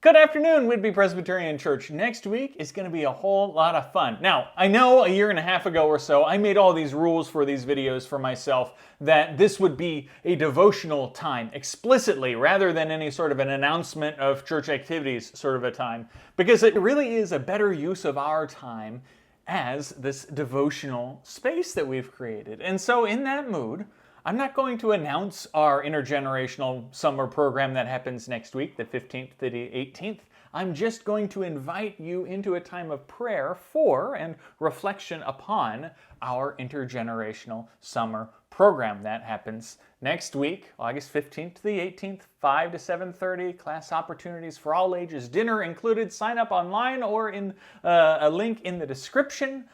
Good afternoon, Whidbey Presbyterian Church. Next week is going to be a whole lot of fun. Now, I know a year and a half ago or so, I made all these rules for these videos for myself that this would be a devotional time explicitly rather than any sort of an announcement of church activities sort of a time, because it really is a better use of our time as this devotional space that we've created. And so in that mood, I'm not going to announce our intergenerational summer program that happens next week, the 15th to the 18th. I'm just going to invite you into a time of prayer for and reflection upon our intergenerational summer program that happens next week, August 15th to the 18th, 5 to 7:30, class opportunities for all ages, dinner included. Sign up online or in a link in the description.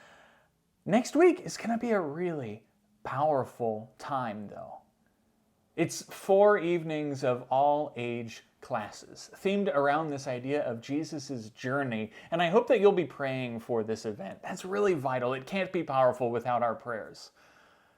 Next week is going to be a really powerful time, though. It's 4 evenings of all age classes themed around this idea of Jesus's journey, and I hope that you'll be praying for this event. That's really vital. It can't be powerful without our prayers.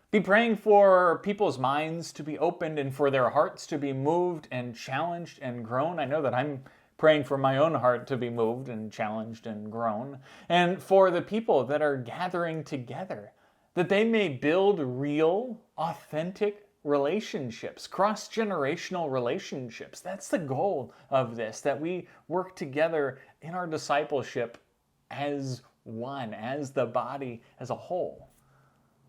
Be praying for people's minds to be opened and for their hearts to be moved and challenged and grown. I know that I'm praying for my own heart to be moved and challenged and grown, and for the people that are gathering together, that they may build real, authentic relationships, cross-generational relationships. That's the goal of this, that we work together in our discipleship as one, as the body as a whole.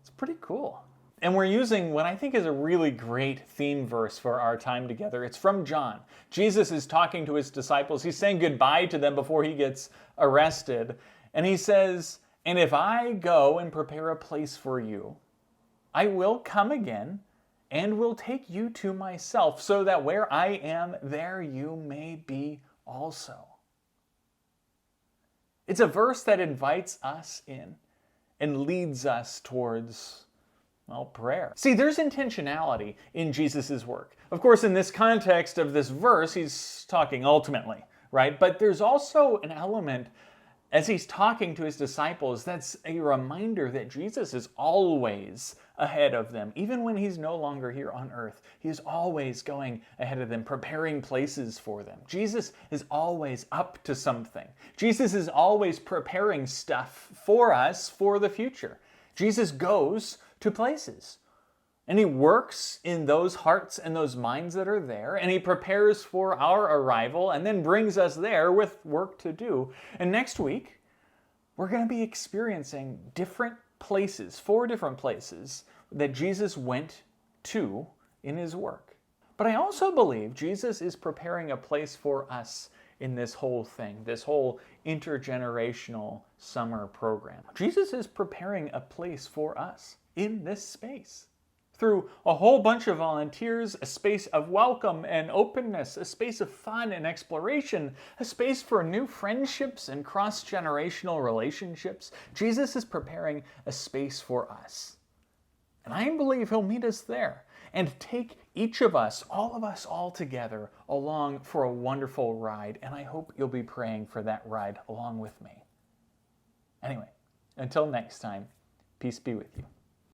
It's pretty cool. And we're using what I think is a really great theme verse for our time together. It's from John. Jesus is talking to his disciples. He's saying goodbye to them before he gets arrested. And he says, "And if I go and prepare a place for you, I will come again and will take you to myself, so that where I am, there you may be also." It's a verse that invites us in and leads us towards, well, prayer. See, there's intentionality in Jesus' work. Of course, in this context of this verse, he's talking ultimately, right? But there's also an element as he's talking to his disciples, that's a reminder that Jesus is always ahead of them. Even when he's no longer here on earth, he is always going ahead of them, preparing places for them. Jesus is always up to something. Jesus is always preparing stuff for us for the future. Jesus goes to places, and he works in those hearts and those minds that are there, and he prepares for our arrival and then brings us there with work to do. And next week, we're going to be experiencing different places, 4 different places that Jesus went to in his work. But I also believe Jesus is preparing a place for us in this whole thing, this whole intergenerational summer program. Jesus is preparing a place for us in this space, through a whole bunch of volunteers, a space of welcome and openness, a space of fun and exploration, a space for new friendships and cross-generational relationships. Jesus is preparing a space for us. And I believe he'll meet us there and take each of us all together along for a wonderful ride. And I hope you'll be praying for that ride along with me. Anyway, until next time, peace be with you.